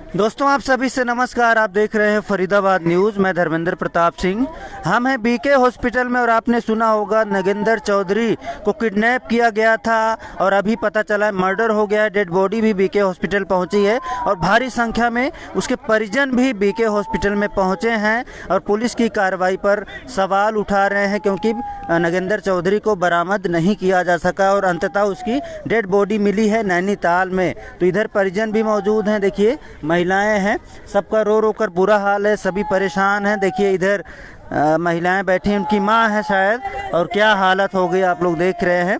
दोस्तों आप सभी से नमस्कार। आप देख रहे हैं फरीदाबाद न्यूज़। मैं धर्मेंद्र प्रताप सिंह। हम हैं बीके हॉस्पिटल में और आपने सुना होगा नगेंद्र चौधरी को किडनैप किया गया था और अभी पता चला है मर्डर हो गया है। डेड बॉडी भी बीके हॉस्पिटल पहुंची है और भारी संख्या में उसके परिजन भी बीके हॉस्पिटल में पहुंचे हैं और पुलिस की कार्रवाई पर सवाल उठा रहे हैं क्योंकि नगेंद्र चौधरी को बरामद नहीं किया जा सका और अंततः उसकी डेड बॉडी मिली है नैनीताल में। तो इधर परिजन भी मौजूद हैं। देखिए महिलाएं हैं, सबका रो रो कर बुरा हाल है, सभी परेशान हैं। देखिए इधर महिलाएं बैठी हैं, उनकी माँ है शायद, और क्या हालत हो गई आप लोग देख रहे हैं।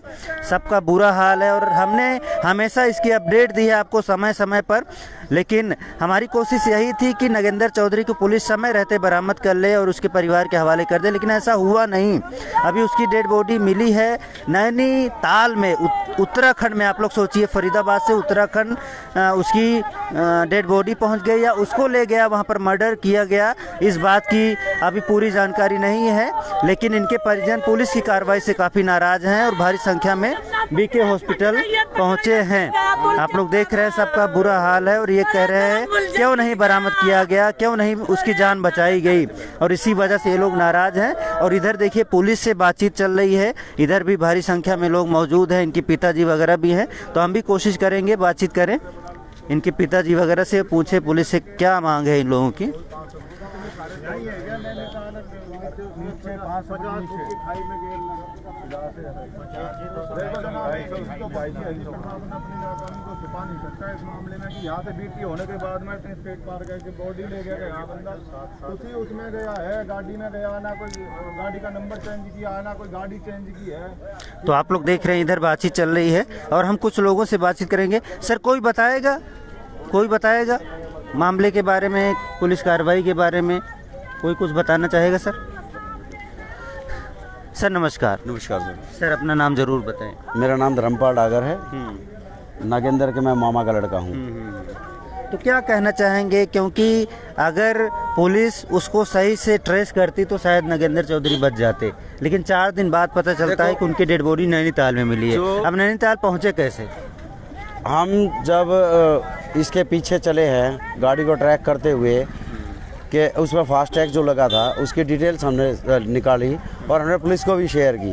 सबका बुरा हाल है और हमने हमेशा इसकी अपडेट दी है आपको समय समय पर, लेकिन हमारी कोशिश यही थी कि नगेंद्र चौधरी को पुलिस समय रहते बरामद कर ले और उसके परिवार के हवाले कर दे, लेकिन ऐसा हुआ नहीं। अभी उसकी डेड बॉडी मिली है नैनीताल में, उत्तराखंड में। आप लोग सोचिए फरीदाबाद से उत्तराखंड उसकी डेड बॉडी पहुंच गई या उसको ले गया, वहां पर मर्डर किया गया, इस बात की अभी पूरी जानकारी नहीं है। लेकिन इनके परिजन पुलिस की कार्रवाई से काफ़ी नाराज हैं और भारी संख्या में बीके हॉस्पिटल पहुंचे हैं। आप लोग देख रहे हैं सबका बुरा हाल है और ये कह रहे हैं क्यों नहीं बरामद किया गया, क्यों नहीं उसकी जान बचाई गई, और इसी वजह से ये लोग नाराज हैं। और इधर देखिए पुलिस से बातचीत चल रही है, इधर भी भारी संख्या में लोग मौजूद हैं, इनके पिताजी वगैरह भी हैं। तो हम भी कोशिश करेंगे बातचीत करें, इनके पिताजी वगैरह से पूछे पुलिस से क्या मांग है इन लोगों की। यहाँ से बीटी होने के बाद में स्टेट पार करके बॉडी ले गया उसी उसमें गया है, गाड़ी में गया, ना कोई गाड़ी का नंबर चेंज किया है, ना कोई गाड़ी चेंज की है। तो आप लोग देख रहे हैं इधर बातचीत चल रही है और हम कुछ लोगों से बातचीत करेंगे। सर कोई बताएगा मामले के बारे में, पुलिस कार्रवाई के बारे में कोई कुछ बताना चाहेगा? सर नमस्कार। नमस्कार सर अपना नाम जरूर बताएं। मेरा नाम धर्मपाल डागर है, नागेंद्र के मैं मामा का लड़का हूँ। तो क्या कहना चाहेंगे, क्योंकि अगर पुलिस उसको सही से ट्रेस करती तो शायद नगेंद्र चौधरी बच जाते, लेकिन 4 दिन बाद पता चलता है कि उनकी डेड बॉडी नैनीताल में मिली है। अब नैनीताल पहुँचे कैसे? हम जब इसके पीछे चले हैं गाड़ी को ट्रैक करते हुए कि उसमें फास्ट टैग जो लगा था उसकी डिटेल्स हमने निकाली और हमने पुलिस को भी शेयर की।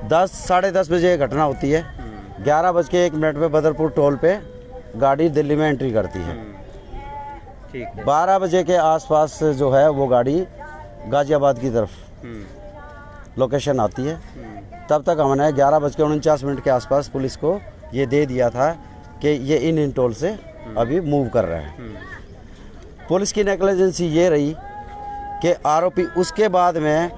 10 साढ़े 10 बजे ये घटना होती है। 11:01 पे बदरपुर टोल पे गाड़ी दिल्ली में एंट्री करती है। ठीक है। 12 बजे के आसपास जो है वो गाड़ी गाजियाबाद की तरफ लोकेशन आती है। तब तक हमने 11:49 के आसपास पुलिस को ये दे दिया था कि ये इन टोल से अभी मूव कर रहे हैं। पुलिस की नेग्लिजेंसी ये रही कि आरोपी उसके बाद में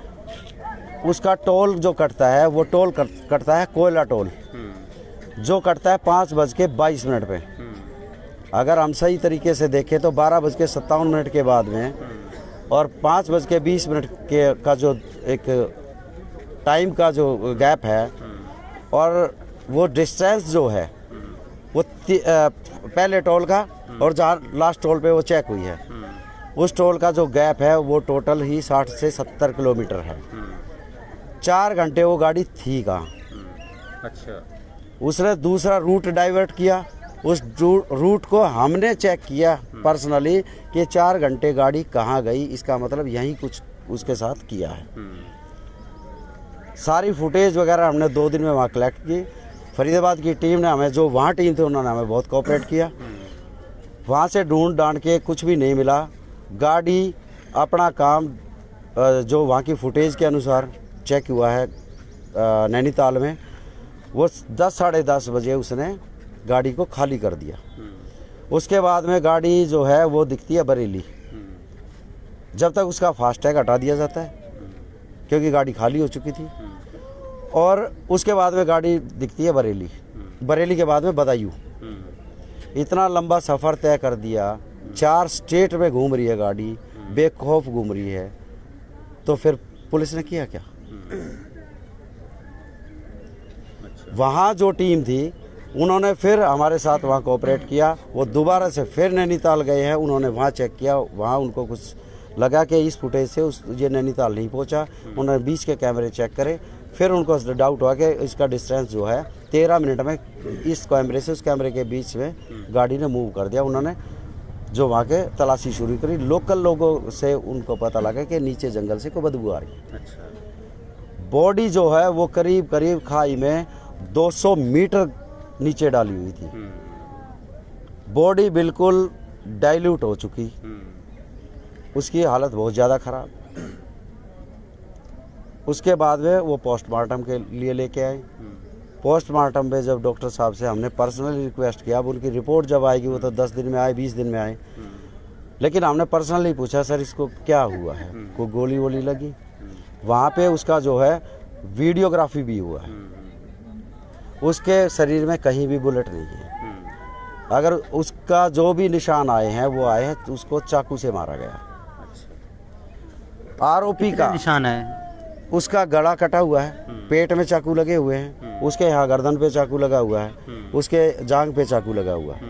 उसका टोल जो कटता है वो टोल कटता है कोयला टोल, जो कटता है 5:22 पे। अगर हम सही तरीके से देखें तो 12:57 के बाद में और 5:20 के का जो एक टाइम का जो गैप है और वो डिस्टेंस जो है वो पहले टोल का और जहाँ लास्ट टोल पे वो चेक हुई है उस टोल का जो गैप है वो टोटल ही 60 से 70 किलोमीटर है। 4 घंटे वो गाड़ी थी कहाँ। अच्छा। उसने दूसरा रूट डाइवर्ट किया। उस रूट को हमने चेक किया पर्सनली कि 4 घंटे गाड़ी कहाँ गई, इसका मतलब यही कुछ उसके साथ किया है। सारी फुटेज वगैरह हमने 2 दिन में वहाँ कलेक्ट की। फरीदाबाद की टीम ने हमें, जो वहाँ टीम थी उन्होंने हमें बहुत कोऑपरेट किया। वहाँ से ढूंढ डांड के कुछ भी नहीं मिला। गाड़ी अपना काम जो वहाँ की फुटेज के अनुसार चेक हुआ है नैनीताल में, वो 10 साढ़े 10 बजे उसने गाड़ी को खाली कर दिया। उसके बाद में गाड़ी जो है वो दिखती है बरेली, जब तक उसका फास्टैग हटा दिया जाता है क्योंकि गाड़ी खाली हो चुकी थी। और उसके बाद में गाड़ी दिखती है बरेली, बरेली के बाद में बदायूं। इतना लंबा सफ़र तय कर दिया, 4 स्टेट में घूम रही है गाड़ी, बेखौफ घूम रही है, तो फिर पुलिस ने किया क्या? वहाँ जो टीम थी उन्होंने फिर हमारे साथ वहाँ कोऑपरेट किया। वो दोबारा से फिर नैनीताल गए हैं, उन्होंने वहाँ चेक किया, वहाँ उनको कुछ लगा कि इस फुटेज से ये नैनीताल नहीं पहुँचा। उन्होंने बीच के कैमरे चेक करे, फिर उनको डाउट हुआ कि इसका डिस्टेंस जो है 13 मिनट में इस कैमरे से उस कैमरे के बीच में गाड़ी ने मूव कर दिया। उन्होंने जो वहाँ के तलाशी शुरू करी, लोकल लोगों से उनको पता लगा कि नीचे जंगल से कोई बदबू आ रही है। अच्छा। बॉडी जो है वो करीब करीब खाई में 200 मीटर नीचे डाली हुई थी। बॉडी बिल्कुल डाइल्यूट हो चुकी, उसकी हालत बहुत ज़्यादा ख़राब। उसके बाद में वो पोस्टमार्टम के लिए लेके आए। पोस्टमार्टम में जब डॉक्टर साहब से हमने पर्सनली रिक्वेस्ट किया, अब उनकी रिपोर्ट जब आएगी वो तो 10 दिन में आए, 20 दिन में आए, लेकिन हमने पर्सनली पूछा सर इसको क्या हुआ है, कोई गोली वोली लगी? वहाँ पे उसका जो है वीडियोग्राफी भी हुआ है, उसके शरीर में कहीं भी बुलेट नहीं है। अगर उसका जो भी निशान आए हैं वो आए हैं तो उसको चाकू से मारा गया। आरोपी का निशान है? उसका गला कटा हुआ है, पेट में चाकू लगे हुए हैं, उसके यहाँ गर्दन पे चाकू लगा हुआ है, उसके जांघ पे चाकू लगा हुआ है,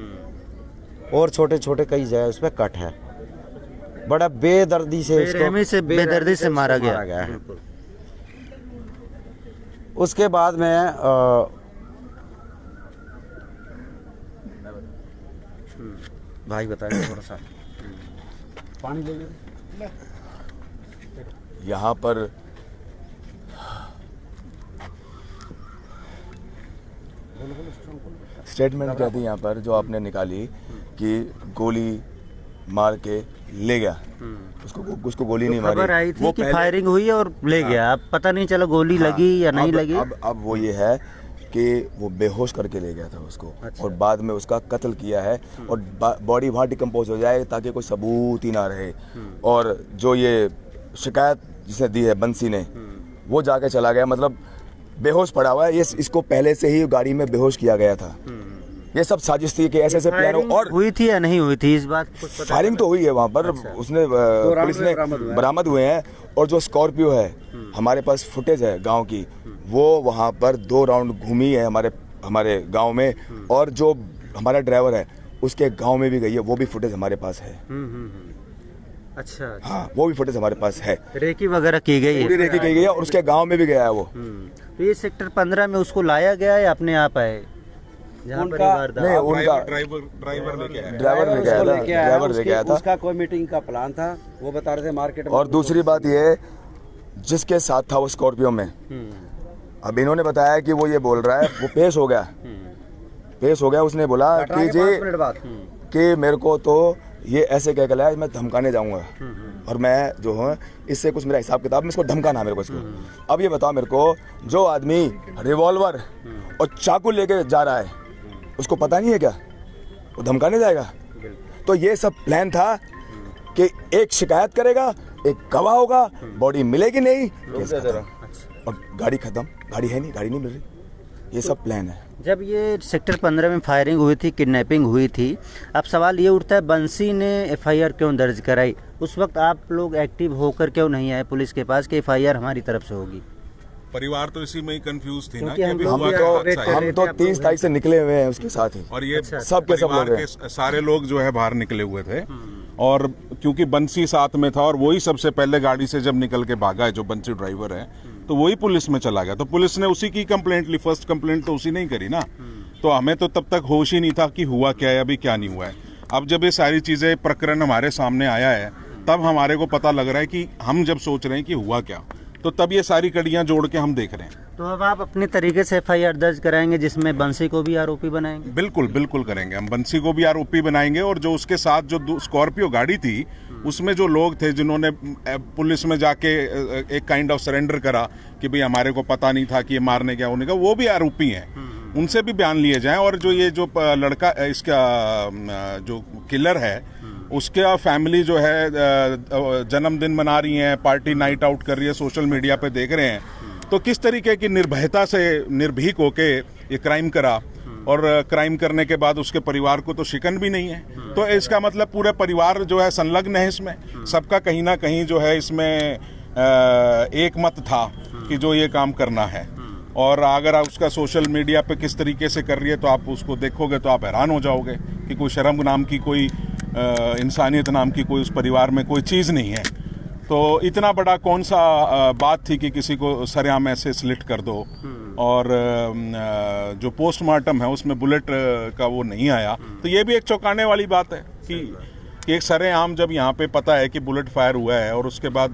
और छोटे छोटे कई जगह उस पर कट है। बड़ा बेदर्दी से बेदर्दी से मारा गया है। उसके बाद में भाई बताइए थोड़ा सा पानी ले लीजिए। यहाँ पर स्टेटमेंट क्या थी यहाँ पर जो आपने निकाली कि गोली मार के ले गया, उसको गोली नहीं मारी। खबर आई थी कि फायरिंग हुई और ले गया, अब पता नहीं चला गोली लगी या नहीं लगी। अब वो ये है कि वो बेहोश करके ले गया था उसको। अच्छा। और बाद में उसका कत्ल किया है और बॉडी वहाँ डिकम्पोज हो जाए ताकि कोई सबूत ही ना रहे। और जो ये शिकायत जिसने दी है बंसी ने, वो जाके चला गया, मतलब बेहोश पड़ा हुआ है। ये इसको पहले से ही गाड़ी में बेहोश किया गया था। ये सब साजिश थी कि ऐसे प्लान हो। और हुई थी या नहीं हुई थी इस बात कुछ पता? फायरिंग तो हुई है वहाँ पर। अच्छा। उसने पुलिस ने बरामद हुए हैं। और जो स्कॉर्पियो है, हमारे पास फुटेज है गांव की, वो वहाँ पर 2 राउंड घूमी है हमारे गांव में। और जो हमारा ड्राइवर है उसके गांव में भी गई है, वो भी फुटेज हमारे पास है। अच्छा। हाँ, वो भी फुटेज हमारे पास है। रेकी वगैरह की गई है? पूरी रेकी की गई है और उसके गांव में भी गया है वो। तो ये सेक्टर 15 में उसको लाया गया या अपने आप आए? उनका ड्राइवर लेके आया था। उसका कोई मीटिंग का प्लान था, वो बता रहे थे मार्केट में। और दूसरी बात ये, जिसके साथ था वो स्कॉर्पियो में, अब इन्होंने बताया कि वो ये बोल रहा है, वो पेश हो गया। उसने बोला कि जी कि मेरे को तो ये ऐसे कह के लाया, मैं धमकाने जाऊंगा और मैं जो हूँ इससे कुछ मेरा हिसाब किताब में इसको धमकाना मेरे को इसको। अब ये बताओ मेरे को, जो आदमी रिवॉल्वर और चाकू लेके जा रहा है उसको पता नहीं है क्या वो धमकाने जाएगा? तो ये सब प्लान था कि एक शिकायत करेगा, एक गवाह होगा, बॉडी मिलेगी नहीं, और गाड़ी खत्म। गाड़ी है नहीं, गाड़ी नहीं मिल रही। ये सब प्लान है। जब ये सेक्टर 15 में फायरिंग हुई थी, किडनैपिंग हुई थी, अब सवाल ये उठता है बंसी ने एफआईआर क्यों दर्ज कराई? उस वक्त आप लोग एक्टिव होकर क्यों नहीं आए पुलिस के पास कि एफआईआर हमारी तरफ से होगी? परिवार तो इसी में ही कंफ्यूज थी ना कि हम तो 30 तारीख से निकले हुए हैं उसके साथ ही। और ये सब के सारे लोग जो है बाहर निकले हुए थे। और क्योंकि बंसी साथ में था और वही सबसे पहले गाड़ी से जब निकल के भागा है, जो बंसी ड्राइवर है, तो वही पुलिस में चला गया। तो पुलिस ने उसी की कंप्लेंट ली, फर्स्ट कंप्लेंट तो उसी ने ही करी ना। तो हमें तो तब तक होश ही नहीं था कि हुआ क्या है, अभी क्या नहीं हुआ है। अब जब ये सारी चीजें, प्रकरण हमारे सामने आया है, तब हमारे को पता लग रहा है कि हम जब सोच रहे हैं कि हुआ क्या, तो तब ये सारी कड़ियां जोड़ के हम देख रहे हैं। तो अब आप अपने तरीके से एफआईआर दर्ज कराएंगे जिसमें बंसी को भी आरोपी बनाएंगे? बिल्कुल बिल्कुल करेंगे, हम बंसी को भी आरोपी बनाएंगे। और जो उसके साथ जो स्कॉर्पियो गाड़ी थी, उसमें जो लोग थे जिन्होंने पुलिस में जाके एक काइंड ऑफ सरेंडर करा कि भाई हमारे को पता नहीं था कि ये मारने क्या होने का, वो भी आरोपी हैं। उनसे भी बयान लिए जाएं। और जो ये जो लड़का, इसका जो किलर है, उसका फैमिली जो है जन्मदिन मना रही है, पार्टी नाइट आउट कर रही है, सोशल मीडिया पे देख रहे हैं, तो किस तरीके की निर्भयता से निर्भीक होके ये क्राइम करा। और क्राइम करने के बाद उसके परिवार को तो शिकन भी नहीं है। तो इसका मतलब पूरा परिवार जो है संलग्न है इसमें, सबका कहीं ना कहीं जो है इसमें एक मत था कि जो ये काम करना है। और अगर आप उसका सोशल मीडिया पे किस तरीके से कर रही है, तो आप उसको देखोगे तो आप हैरान हो जाओगे कि कोई शर्म नाम की, कोई इंसानियत नाम की कोई उस परिवार में कोई चीज़ नहीं है। तो इतना बड़ा कौन सा बात थी कि किसी को सरेआम ऐसे स्लिट कर दो और जो पोस्टमार्टम है उसमें बुलेट का वो नहीं आया। तो ये भी एक चौंकाने वाली बात है कि एक सरेआम जब यहाँ पे पता है कि बुलेट फायर हुआ है और उसके बाद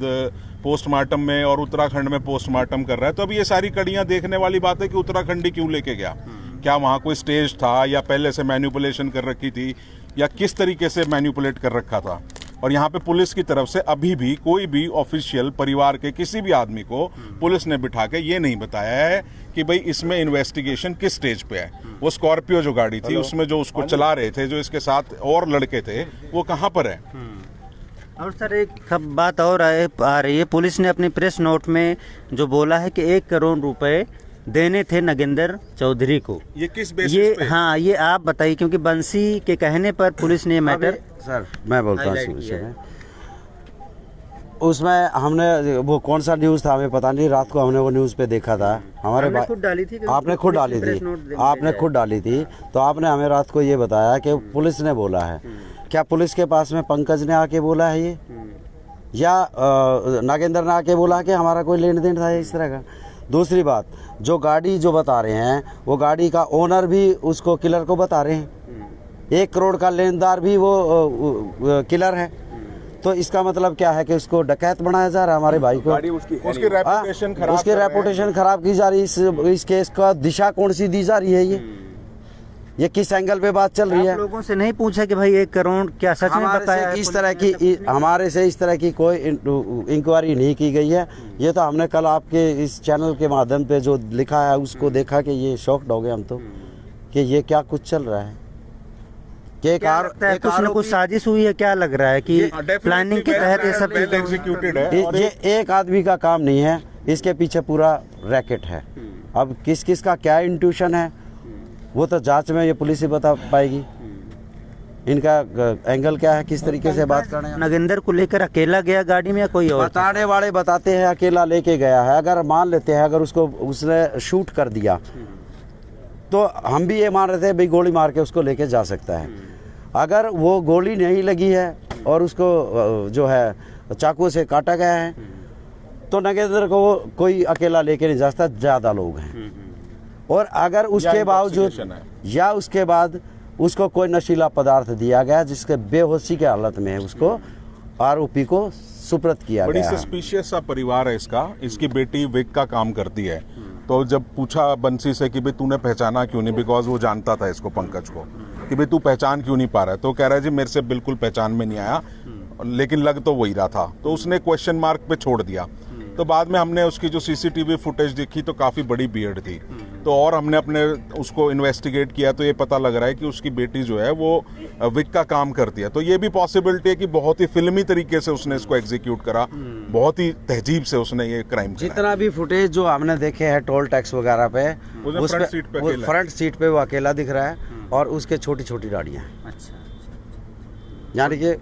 पोस्टमार्टम में और उत्तराखंड में पोस्टमार्टम कर रहा है, तो अब ये सारी कड़ियाँ देखने वाली बात है कि उत्तराखंडी क्यों लेके गया। क्या वहाँ कोई स्टेज था या पहले से मैन्युपुलेशन कर रखी थी या किस तरीके से मैन्युपुलेट कर रखा था। और यहाँ पे पुलिस की तरफ से अभी भी कोई भी ऑफिशियल परिवार के किसी भी आदमी को पुलिस ने बिठा के ये नहीं बताया है कि भाई इसमें इन्वेस्टिगेशन किस स्टेज पे है। वो स्कॉर्पियो जो गाड़ी थी उसमें जो उसको चला रहे थे, जो इसके साथ और लड़के थे, वो कहाँ पर है। और सर एक बात और आ रही है, पुलिस ने अपनी प्रेस नोट में जो बोला है कि 1 करोड़ रुपए देने थे नगेंद्र चौधरी को। ये किस बेसिस पे? हाँ, ये आप बताइए, क्योंकि बंसी के कहने पर पुलिस ने मैटर सर मैं बोलता हूँ उसमें हमने वो कौन सा न्यूज़ था हमें पता नहीं, रात को हमने वो न्यूज़ पे देखा था। हमारे हमने खुद डाली थी, आपने खुद डाली थी, आपने खुद डाली थी, तो आपने हमें रात को ये बताया कि पुलिस ने बोला है। क्या पुलिस के पास में पंकज ने आके बोला है ये, या नागेंद्र ने आके बोला कि हमारा कोई लेन देन था इस तरह का। दूसरी बात, जो गाड़ी जो बता रहे हैं वो गाड़ी का ओनर भी उसको किलर को बता रहे हैं, 1 करोड़ का लेनदार भी वो किलर है। तो इसका मतलब क्या है कि उसको डकैत बनाया जा रहा है हमारे भाई को, उसकी रेपुटेशन खराब, उसकी रेपुटेशन खराब की जा रही है। इस केस का दिशा कौन सी दी जा रही है, ये किस एंगल पे बात चल रही है। आप लोगों से नहीं पूछा कि भाई 1 करोड़ क्या सच में बताया है? इस तरह की हमारे से इस तरह की कोई इंक्वायरी नहीं की गई है। ये तो हमने कल आपके इस चैनल के माध्यम पे जो लिखा है उसको देखा कि ये शॉक्ड हो गए हम तो, कि ये क्या कुछ चल रहा है। कि कुछ न कुछ साजिश हुई है, क्या लग रहा है कि प्लानिंग के तहत ये सब एग्जीक्यूटेड है। ये एक आदमी का काम नहीं है, इसके पीछे पूरा रैकेट है। अब किस किस का क्या इंट्यूशन है वो तो जांच में ये पुलिस ही बता पाएगी, इनका एंगल क्या है, किस तरीके से बात कर रहे हैं। नगेंद्र को लेकर अकेला गया गाड़ी में या कोई और? बताने वाले बताते हैं अकेला लेके गया है। अगर मान लेते हैं अगर उसको उसने शूट कर दिया तो हम भी ये मान रहे थे भाई गोली मार के उसको लेके जा सकता है। अगर वो गोली नहीं लगी है और उसको जो है चाकू से काटा गया है तो नगेंद्र को कोई अकेला लेके नहीं जा सकता, ज़्यादा लोग हैं। और अगर उसके बावजूद या उसके बाद उसको कोई नशीला पदार्थ दिया गया जिसके बेहोशी के हालत में है, उसको आरोपी को सुपुर्द किया गया। बड़ी सस्पिशियस सा परिवार है इसका। इसकी बेटी विक का काम करती है। तो जब पूछा बंसी से कि भाई तूने पहचाना क्यों नहीं, बिकॉज वो जानता था इसको, पंकज को, कि भाई तू पहचान क्यों नहीं पा रहा है, तो कह रहा है जी मेरे से बिल्कुल पहचान में नहीं आया, लेकिन लग तो वही रहा था। तो उसने क्वेश्चन मार्क पे छोड़ दिया। तो बाद में हमने उसकी जो सीसीटीवी फुटेज देखी तो काफ़ी बड़ी बियर्ड थी। तो और हमने अपने उसको इन्वेस्टिगेट किया तो ये पता लग रहा है कि उसकी बेटी जो है वो विक का काम करती है। तो ये भी पॉसिबिलिटी है कि बहुत ही फिल्मी तरीके से उसने इसको एग्जीक्यूट करा, बहुत ही तहजीब से उसने ये क्राइम किया। जितना भी फुटेज जो हमने देखे हैं टोल टैक्स वगैरह पे, फ्रंट सीट पे वो अकेला दिख रहा है और उसके छोटी छोटी गाड़ियाँ। यानी कि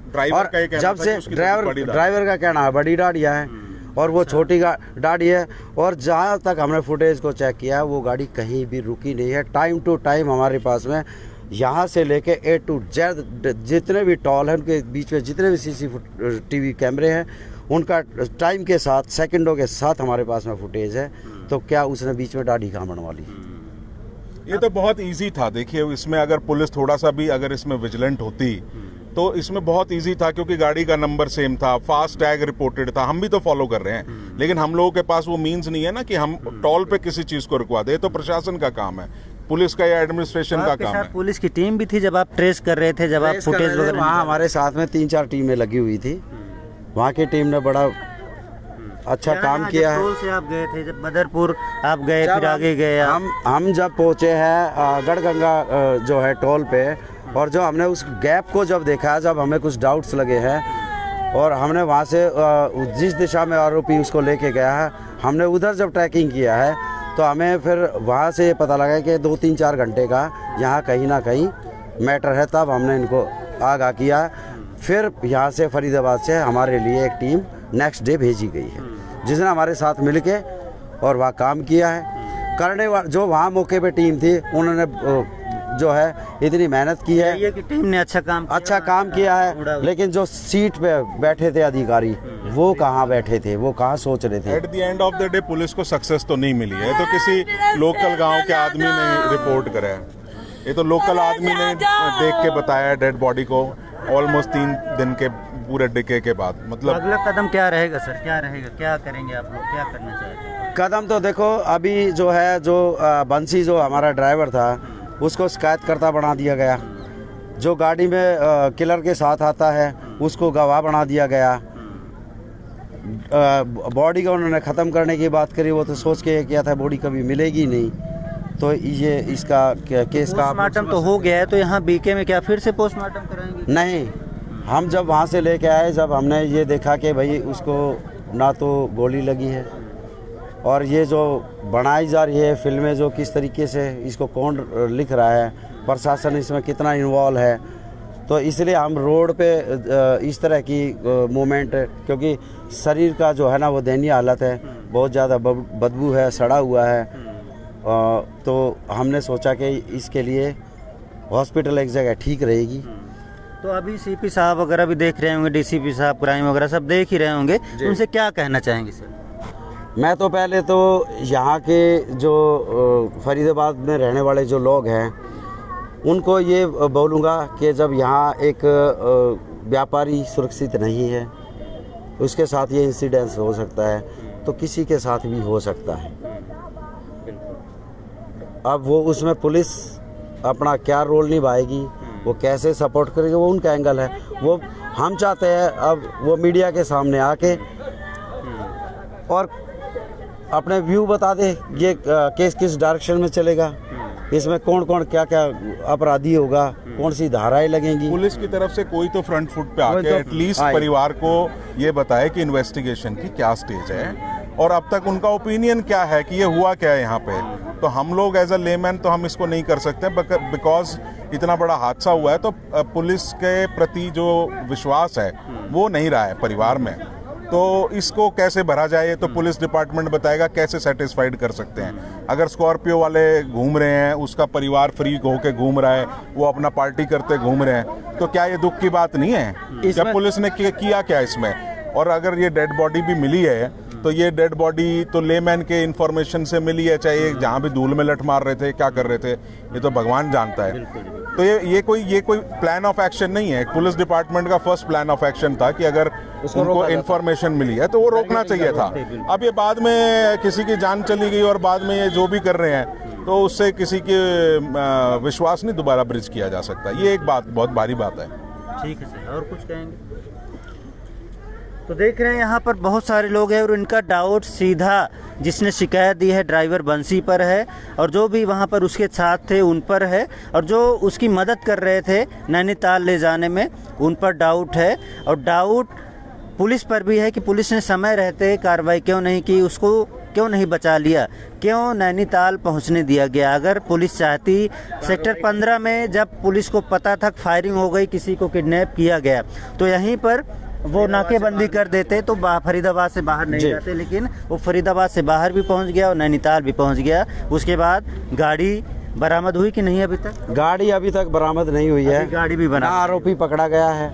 जब से ड्राइवर का कहना है बड़ी गाड़ियाँ हैं और वो छोटी गाड़ी है। और जहाँ तक हमने फुटेज को चेक किया वो गाड़ी कहीं भी रुकी नहीं है। टाइम टू टाइम हमारे पास में यहाँ से लेके A to Z जितने भी टॉल हैं उनके बीच में जितने भी CCTV कैमरे हैं उनका टाइम के साथ सेकंडों के साथ हमारे पास में फुटेज है। तो क्या उसने बीच में दाढ़ी कहाँ बनवा ली? ये तो बहुत इजी था। देखिए इसमें अगर पुलिस थोड़ा सा भी अगर इसमें विजिलेंट होती तो इसमें बहुत इजी था, क्योंकि गाड़ी का नंबर सेम था, फास्ट टैग रिपोर्टेड था, हम भी तो फॉलो कर रहे हैं। लेकिन हम लोगों के पास वो मींस नहीं है ना कि हम टॉल पे किसी चीज को रुकवा दे। तो प्रशासन का काम है, पुलिस का या एडमिनिस्ट्रेशन का काम है। पुलिस की टीम भी थी जब आप ट्रेस कर रहे थे, जब आप फुटेज वगैरह? वहाँ हमारे साथ में 3-4 टीमें लगी हुई थी। वहाँ की टीम ने बड़ा अच्छा काम किया है। से आप गए थे, जब बदरपुर आप गए, फिर आगे गए हम जब पहुँचे हैं गढ़गंगा जो है टोल पे, और जो हमने उस गैप को जब देखा, जब हमें कुछ डाउट्स लगे हैं और हमने वहाँ से जिस दिशा में आरोपी उसको लेके गया है हमने उधर जब ट्रैकिंग किया है तो हमें फिर वहाँ से ये पता लगा कि 2-3-4 घंटे का यहाँ कहीं ना कहीं मैटर है। तब हमने इनको आगाह किया। फिर यहाँ से फरीदाबाद से हमारे लिए एक टीम नेक्स्ट डे भेजी गई है जिसने हमारे साथ मिल के और वहाँ काम किया है। करने वाले जो वहाँ मौके पे टीम थी उन्होंने जो है इतनी मेहनत की है, ये कि टीम ने अच्छा काम किया है, लेकिन जो सीट पे बैठे थे अधिकारी वो कहाँ बैठे थे, वो कहाँ सोच रहे थे। At the end of the day police को सक्सेस तो नहीं मिली है, तो किसी लोकल गांव के आदमी ने रिपोर्ट करा है, ये तो लोकल आदमी ने देख के बताया डेड बॉडी को ऑलमोस्ट 3 दिन के पूरे डिके के बाद। मतलब अगला कदम क्या रहेगा सर, क्या रहेगा, क्या करेंगे आप लोग, क्या करना चाहते हैं? कदम तो देखो अभी जो है, जो बंसी जो हमारा ड्राइवर था उसको शिकायतकर्ता बना दिया गया, जो गाड़ी में किलर के साथ आता है उसको गवाह बना दिया गया, बॉडी का उन्होंने ख़त्म करने की बात करी, वो तो सोच के किया था बॉडी कभी मिलेगी नहीं, तो ये इसका केस का पोस्टमार्टम तो हो गया है, तो यहाँ बीके में क्या फिर से पोस्टमार्टम कराएंगे? नहीं, हम जब वहाँ से लेके आए, जब हमने ये देखा कि भाई उसको ना तो गोली लगी है और ये जो बनाई जा रही है फिल्में जो किस तरीके से इसको कौन लिख रहा है, प्रशासन इसमें कितना इन्वॉल्व है, तो इसलिए हम रोड पे इस तरह की मूवमेंट, क्योंकि शरीर का जो है ना वो दयनीय हालत है, बहुत ज़्यादा बदबू है, सड़ा हुआ है, तो हमने सोचा कि इसके लिए हॉस्पिटल एक जगह ठीक रहेगी। तो अभी सीपी साहब वगैरह भी देख रहे होंगे, डीसीपी साहब क्राइम वगैरह सब देख ही रहे होंगे, उनसे क्या कहना चाहेंगे सर? मैं तो पहले तो यहाँ के जो फरीदाबाद में रहने वाले जो लोग हैं उनको ये बोलूँगा कि जब यहाँ एक व्यापारी सुरक्षित नहीं है, उसके साथ ये इंसिडेंस हो सकता है, तो किसी के साथ भी हो सकता है। अब वो उसमें पुलिस अपना क्या रोल निभाएगी, वो कैसे सपोर्ट करेगी, वो उनका एंगल है। वो हम चाहते हैं अब वो मीडिया के सामने आके और अपने व्यू बता दे, ये केस किस डायरेक्शन में चलेगा, इसमें कौन कौन क्या क्या अपराधी होगा, कौन सी धाराएं लगेंगी। पुलिस की तरफ से कोई तो फ्रंट फुट पे आके तो एटलीस्ट परिवार को ये बताए कि इन्वेस्टिगेशन की क्या स्टेज है और अब तक उनका ओपिनियन क्या है कि ये हुआ क्या है यहाँ पे। तो हम लोग एज अ लेमैन तो हम इसको नहीं कर सकते बिकॉज इतना बड़ा हादसा हुआ है, तो पुलिस के प्रति जो विश्वास है वो नहीं रहा है परिवार में, तो इसको कैसे भरा जाए तो पुलिस डिपार्टमेंट बताएगा कैसे सेटिस्फाइड कर सकते हैं। अगर स्कॉर्पियो वाले घूम रहे हैं, उसका परिवार फ्री होके घूम रहा है, वो अपना पार्टी करते घूम रहे हैं, तो क्या ये दुख की बात नहीं है? क्या पुलिस ने किया क्या इसमें? और अगर ये डेड बॉडी भी मिली है तो ये डेड बॉडी तो लेमैन के इन्फॉर्मेशन से मिली है, चाहे जहाँ भी धूल में लट मार रहे थे, क्या कर रहे थे, ये तो भगवान जानता है। तो ये कोई प्लान ऑफ एक्शन नहीं है। पुलिस डिपार्टमेंट का फर्स्ट प्लान ऑफ एक्शन था कि अगर उनको इन्फॉर्मेशन मिली है तो वो रोकना चाहिए था। अब ये बाद में किसी की जान चली गई और बाद में ये जो भी कर रहे हैं तो उससे किसी के विश्वास नहीं दोबारा ब्रिज किया जा सकता। ये एक बात बहुत भारी बात है। ठीक है सर, और कुछ कहेंगे? तो देख रहे हैं यहाँ पर बहुत सारे लोग हैं और इनका डाउट सीधा जिसने शिकायत दी है ड्राइवर बंसी पर है और जो भी वहाँ पर उसके साथ थे उन पर है और जो उसकी मदद कर रहे थे नैनीताल ले जाने में उन पर डाउट है। और डाउट पुलिस पर भी है कि पुलिस ने समय रहते कार्रवाई क्यों नहीं की, उसको क्यों नहीं बचा लिया, क्यों नैनीताल पहुंचने दिया गया। अगर पुलिस चाहती, सेक्टर 15 में जब पुलिस को पता था फायरिंग हो गई, किसी को किडनैप किया गया, तो यहीं पर वो नाकेबंदी कर देते तो फरीदाबाद से बाहर नहीं जाते, लेकिन वो फरीदाबाद से बाहर भी पहुंच गया और नैनीताल भी पहुंच गया। उसके बाद गाड़ी बरामद हुई कि नहीं? अभी तक गाड़ी अभी तक बरामद नहीं हुई है, गाड़ी भी बना, आरोपी पकड़ा गया है।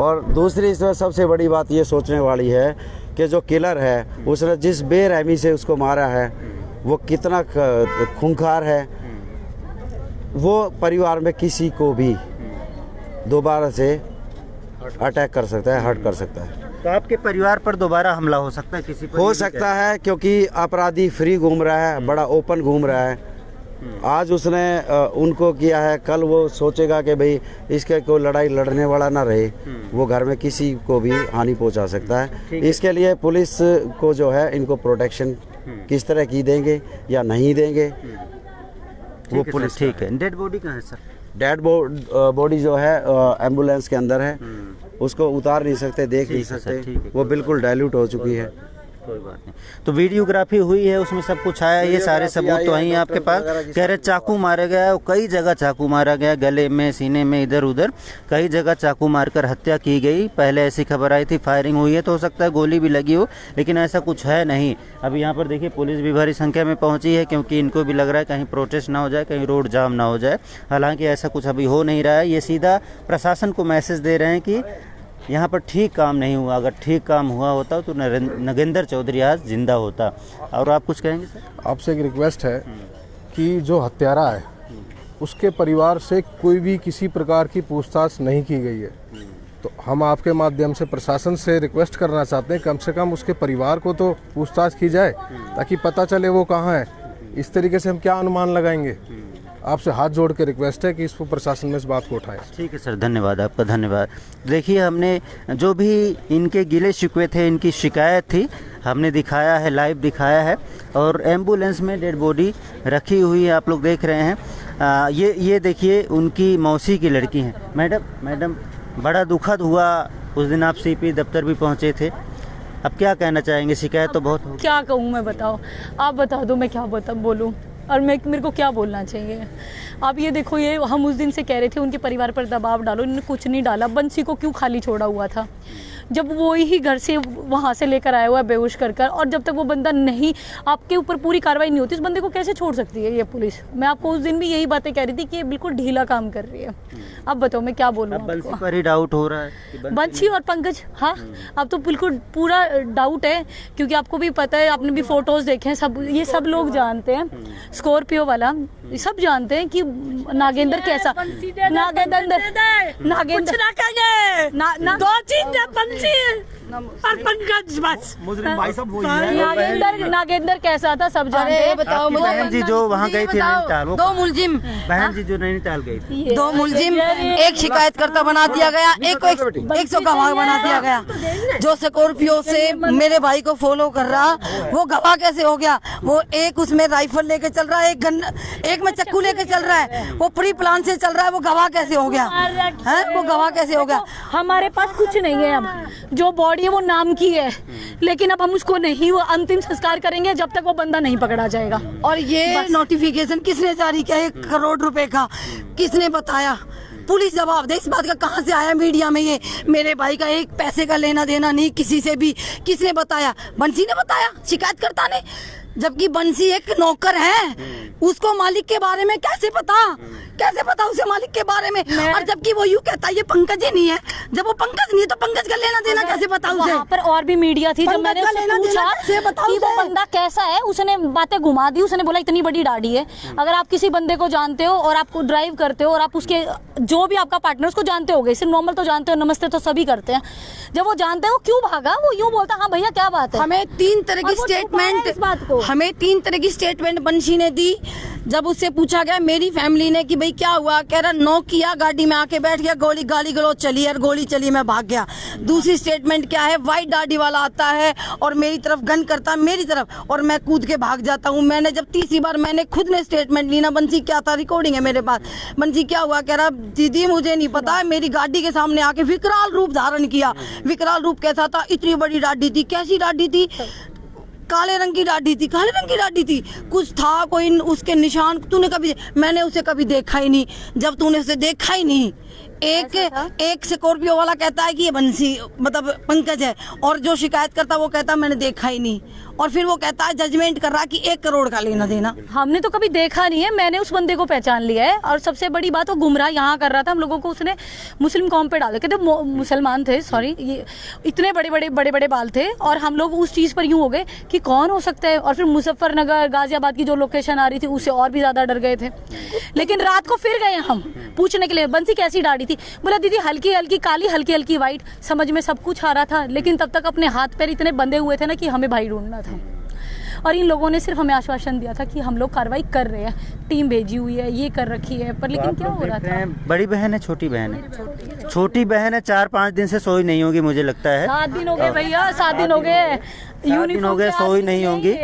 और दूसरी इसमें सबसे बड़ी बात ये सोचने वाली है कि जो किलर है उसने जिस बेरहमी से उसको मारा है वो कितना खूंखार है, वो परिवार में किसी को भी दोबारा से अटैक कर सकता है, हर्ट कर सकता है। तो आपके परिवार पर दोबारा हमला हो सकता है किसी पर? हो सकता है, क्योंकि अपराधी फ्री घूम रहा है, बड़ा ओपन घूम रहा है। आज उसने उनको किया है, कल वो सोचेगा कि भाई इसके कोई लड़ाई लड़ने वाला ना रहे, वो घर में किसी को भी हानि पहुंचा सकता है। इसके लिए पुलिस को जो है इनको प्रोटेक्शन किस तरह की देंगे या नहीं देंगे वो पुलिस। ठीक है। डेड बॉडी कहाँ है सर? डेड बॉडी जो है एम्बुलेंस के अंदर है, उसको उतार नहीं सकते, देख नहीं सकते, वो बिल्कुल डाइल्यूट हो चुकी है। कोई बात नहीं। तो वीडियोग्राफी हुई है, उसमें सब कुछ आया, ये सारे सबूत तो हैं आपके पास। कह रहे चाकू मारा गया, कई जगह चाकू मारा गया, गले में, सीने में, इधर उधर कई जगह चाकू मारकर हत्या की गई। पहले ऐसी खबर आई थी फायरिंग हुई है, तो हो सकता है गोली भी लगी हो, लेकिन ऐसा कुछ है नहीं। अभी यहाँ पर देखिए पुलिस भी भारी संख्या में पहुँची है, क्योंकि इनको भी लग रहा है कहीं प्रोटेस्ट ना हो जाए, कहीं रोड जाम ना हो जाए। हालांकि ऐसा कुछ अभी हो नहीं रहा है, ये सीधा प्रशासन को मैसेज दे रहे हैं कि यहाँ पर ठीक काम नहीं हुआ। अगर ठीक काम हुआ होता तो नगेंद्र चौधरी आज जिंदा होता। और आप कुछ कहेंगे सर? आपसे एक रिक्वेस्ट है कि जो हत्यारा है उसके परिवार से कोई भी किसी प्रकार की पूछताछ नहीं की गई है, तो हम आपके माध्यम से प्रशासन से रिक्वेस्ट करना चाहते हैं कम से कम उसके परिवार को तो पूछताछ की जाए, ताकि पता चले वो कहाँ है। इस तरीके से हम क्या अनुमान लगाएंगे? आपसे हाथ जोड़ के रिक्वेस्ट है कि इसको प्रशासन में इस बात को उठाए। ठीक है सर, धन्यवाद आपका, धन्यवाद। देखिए हमने जो भी इनके गिले शिकवे थे, इनकी शिकायत थी, हमने दिखाया है, लाइव दिखाया है। और एम्बुलेंस में डेड बॉडी रखी हुई है, आप लोग देख रहे हैं। ये देखिए उनकी मौसी की लड़की हैं। मैडम बड़ा दुखद हुआ, उस दिन आप सीपी दफ्तर भी पहुँचे थे, अब क्या कहना चाहेंगे? शिकायत तो बहुत हो। क्या कहूँ मैं, बताओ आप बता दो, मैं क्या बोलूँ, और मेरे को क्या बोलना चाहिए? आप ये देखो, ये हम उस दिन से कह रहे थे उनके परिवार पर दबाव डालो, इन्होंने कुछ नहीं डाला। बंसी को क्यों खाली छोड़ा हुआ था, जब वो ही घर से वहाँ से लेकर आया हुआ है बेहोश कर, और जब तक वो बंदा नहीं, आपके ऊपर पूरी कार्रवाई नहीं होती, इस बंदे को कैसे छोड़ सकती है ये पुलिस? मैं आपको उस दिन भी यही बातें कह रही थी कि ये बिल्कुल ढीला काम कर रही है। अब बताओ मैं क्या बोलूँ? बंसी पर ही डाउट हो रहा है, बंसी और पंकज। हाँ, अब तो बिल्कुल पूरा डाउट है, क्योंकि आपको भी पता है, आपने भी फोटोज देखे हैं, सब ये सब लोग जानते हैं, स्कॉर्पियो वाला सब जानते हैं कि नागेंद्र कैसा, नागेंद्र कैसा था सब जानते हैं। बताओ मुझे। बहन जी जो वहाँ गई थी नैनीताल, वो दो मुलजिम, बहन जी जो नैनीताल गई थी, दो मुलजिम, एक शिकायतकर्ता बना दिया गया, एक को 100 गवाह बना दिया गया। जो स्कॉर्पियो से मेरे भाई को फॉलो कर रहा, वो गवाह कैसे हो गया? वो एक उसमें राइफल लेके चल रहा है, एक में चक्कू लेके चल रहा है, वो प्री प्लान से चल रहा है, वो गवाह कैसे हो गया है? वो गवाह कैसे हो गया? हमारे पास कुछ नहीं है, अब जो बॉडी है वो नाम की है, लेकिन अब हम उसको नहीं, वो अंतिम संस्कार करेंगे जब तक वो बंदा नहीं पकड़ा जाएगा। और ये नोटिफिकेशन किसने जारी किया? 1 करोड़ रुपए का किसने बताया? पुलिस जवाब दे इस बात का, कहाँ से आया मीडिया में ये? मेरे भाई का एक पैसे का लेना देना नहीं किसी से भी। किसने बताया? बंसी ने बताया, शिकायतकर्ता ने। जबकि बंसी एक नौकर है, उसको मालिक के बारे में कैसे पता? कैसे पता उसे मालिक के बारे में? और जबकि वो यूं कहता है ये पंकज ही नहीं है, जब वो पंकज नहीं है तो पंकज का लेना देना कैसे पता उसे? वहाँ पर और भी मीडिया थी, जब मैंने उससे पूछा कि वो बंदा कैसा है, उसने बातें घुमा दी। उसने बोला इतनी बड़ी दाढ़ी है। अगर आप किसी बंदे को जानते हो और आपको ड्राइव करते हो और आप उसके जो भी आपका पार्टनर उसको जानते हो, सिर्फ नॉर्मल तो जानते हो, नमस्ते तो सभी करते हैं, जब वो जानते हो क्यों भागा? वो यूं बोलता हाँ भैया क्या बात है। हमें 3 तरह की स्टेटमेंट बंसी ने दी। जब उससे पूछा गया मेरी फैमिली ने कि भाई क्या हुआ, कह रहा नॉक किया, गाड़ी में आके बैठ गया, गाली गलौज चली और गोली चली, मैं भाग गया। दूसरी स्टेटमेंट क्या है? व्हाइट दाढ़ी वाला आता है और मेरी तरफ गन करता, मेरी तरफ, और मैं कूद के भाग जाता हूँ। मैंने जब तीसरी बार मैंने खुद ने स्टेटमेंट ली ना, बंसी क्या था, रिकॉर्डिंग है मेरे पास। बंसी क्या हुआ, कह रहा दीदी मुझे नहीं पता, मेरी गाड़ी के सामने आके विकराल रूप धारण किया। विकराल रूप कैसा था? इतनी बड़ी दाढ़ी थी। कैसी दाढ़ी थी? काले रंग की दाढ़ी थी, काले रंग की दाढ़ी थी। कुछ था कोई उसके निशान, तूने कभी, मैंने उसे कभी देखा ही नहीं। जब तूने उसे देखा ही नहीं, एक स्कॉर्पियो वाला कहता है कि ये बंसी मतलब पंकज है, और जो शिकायत करता वो कहता मैंने देखा ही नहीं, और फिर वो कहता है जजमेंट कर रहा कि 1 करोड़ का लेना देना। हमने तो कभी देखा नहीं है, मैंने उस बंदे को पहचान लिया है। और सबसे बड़ी बात, वो गुमराह यहाँ कर रहा था हम लोगों को। उसने मुस्लिम कौम पे डाले, कहते मुसलमान थे, सॉरी, ये इतने बड़े बाल थे, और हम लोग उस चीज पर यूं हो गए कि कौन हो सकता है। और फिर मुजफ्फरनगर, गाजियाबाद की जो लोकेशन आ रही थी उससे और भी ज्यादा डर गए थे। लेकिन रात को फिर गए हम पूछने के लिए, बंसी कैसी दाढ़ी थी? बोला दीदी हल्की हल्की काली, हल्की हल्की व्हाइट। समझ में सब कुछ आ रहा था, लेकिन तब तक अपने हाथ पैर इतने बंधे हुए थे ना कि हमें भाई ढूंढना था। और इन लोगों ने सिर्फ हमें आश्वासन दिया था कि हम लोग कार्रवाई कर रहे हैं, टीम भेजी हुई है, ये कर रखी है, पर लेकिन क्या हो रहा था? बड़ी बहन है, छोटी बहन है? छोटी बहन है, 4-5 दिन से सोई नहीं होगी मुझे लगता है। 7 दिन हो गए भैया, 7 दिन हो गए, 7 दिन हो गए सोई नहीं होंगी,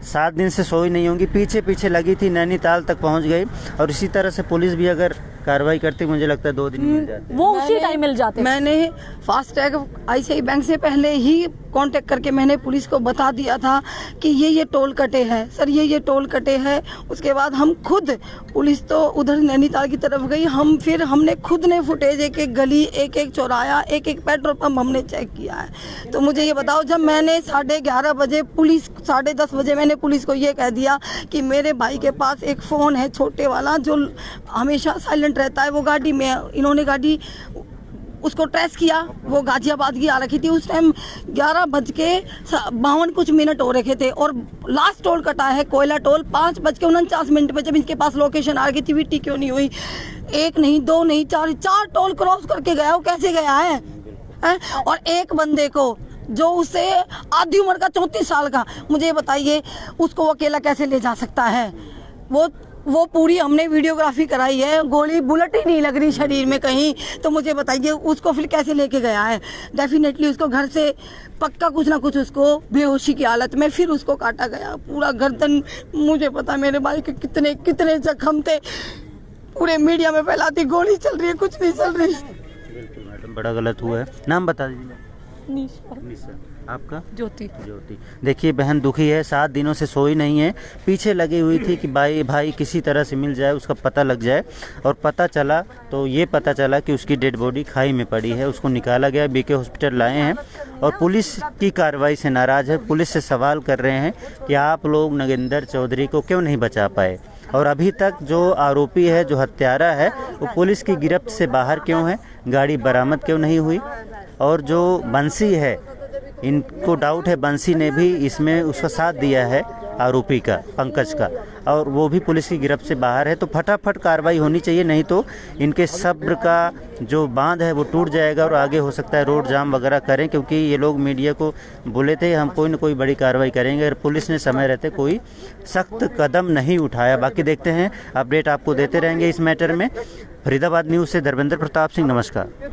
7 दिन से सोई नहीं होंगी। पीछे लगी थी, नैनीताल तक पहुंच गई। और इसी तरह से पुलिस भी अगर कार्रवाई करती, मुझे लगता है 2 दिन मिल जाते, वो उसी टाइम मिल जाते। मैंने फास्टैग ICICI बैंक से पहले ही कांटेक्ट करके मैंने पुलिस को बता दिया था कि ये टोल कटे हैं सर, ये टोल कटे हैं। उसके बाद हम खुद, पुलिस तो उधर नैनीताल की तरफ गई, हमने खुद ने फुटेज एक एक गली, एक एक चौराहा, एक एक पेट्रोल पंप हमने चेक किया है। तो मुझे ये बताओ, जब मैंने 11:30 बजे 10:30 बजे मैंने पुलिस को ये कह दिया कि मेरे भाई के पास एक फ़ोन है छोटे वाला जो हमेशा साइलेंट रहता है, वो गाड़ी में, इन्होंने गाड़ी उसको ट्रेस किया, वो गाजियाबाद की आ रखी थी। उस टाइम 11:52 कुछ मिनट हो रखे थे और लास्ट टोल कटा है कोयला टोल 5:49 पे। जब इनके पास लोकेशन आ गई थी, वीटी क्यों नहीं हुई? एक नहीं, दो नहीं, चार टोल क्रॉस करके गया। वो कैसे गया है? और एक बंदे को जो उससे आधी उम्र का 34 साल का, मुझे बताइए उसको अकेला कैसे ले जा सकता है? वो पूरी हमने वीडियोग्राफी कराई है, गोली बुलेट ही नहीं लग रही शरीर में कहीं। तो मुझे बताइए उसको फिर कैसे लेके गया है? डेफिनेटली उसको घर से पक्का कुछ ना कुछ उसको बेहोशी की हालत में फिर उसको काटा गया, पूरा गर्दन। मुझे पता मेरे भाई के कितने कितने जख्म थे, पूरे मीडिया में फैलाती गोली चल रही है, कुछ नहीं चल रही। बिल्कुल मैडम, बड़ा गलत हुआ है। नाम बता दीजिए। निशा। आपका? ज्योति। देखिए बहन दुखी है, 7 दिनों से सोई नहीं है, पीछे लगी हुई थी कि भाई किसी तरह से मिल जाए, उसका पता लग जाए। और पता चला तो ये पता चला कि उसकी डेड बॉडी खाई में पड़ी है। उसको निकाला गया, बीके हॉस्पिटल लाए हैं और पुलिस की कार्रवाई से नाराज़ है। पुलिस से सवाल कर रहे हैं कि आप लोग नगेंद्र चौधरी को क्यों नहीं बचा पाए, और अभी तक जो आरोपी है, जो हत्यारा है, वो पुलिस की गिरफ्त से बाहर क्यों है, गाड़ी बरामद क्यों नहीं हुई। और जो बंसी है, इनको डाउट है बंसी ने भी इसमें उसका साथ दिया है, आरोपी का, पंकज का, और वो भी पुलिस की गिरफ्त से बाहर है। तो फटाफट कार्रवाई होनी चाहिए, नहीं तो इनके सब्र का जो बांध है वो टूट जाएगा और आगे हो सकता है रोड जाम वगैरह करें, क्योंकि ये लोग मीडिया को बोले थे हम कोई न कोई बड़ी कार्रवाई करेंगे, और पुलिस ने समय रहते कोई सख्त कदम नहीं उठाया। बाकी देखते हैं, अपडेट आपको देते रहेंगे इस मैटर में। फरीदाबाद न्यूज़ से धर्मेंद्र प्रताप सिंह, नमस्कार।